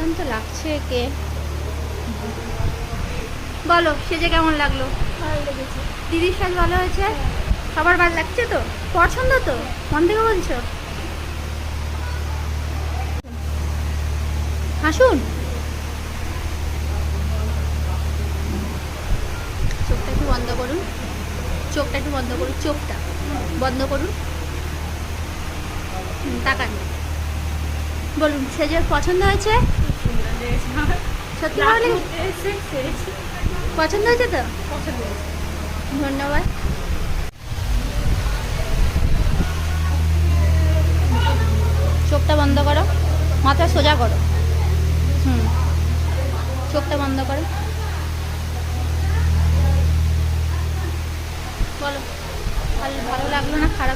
দারুণ তো লাগছে একে। বলো সেজে কেমন লাগলো? ভালো লেগেছে। দিদির সাজ ভালো হয়েছে? সবার ভালো লাগছে তো? পছন্দ তো? মন থেকে বলছো? হাসুন। চোখটা একটু বন্ধ করুন, চোখটা একটু বন্ধ করুন, চোখটা বন্ধ করুন, তাকান। বলুন সেজে পছন্দ হয়েছে? সুন্দর লেগেছে আমার। সত্যি ভালো লেগেছে? পছন্দ হয়েছে তো? পছন্দ হয়েছে। ধন্যবাদ। চোখটা বন্ধ করো, মাথা সোজা করো। হুম, চোখটা বন্ধ করো। বলো ভালো ভালো লাগলো না খারাপ?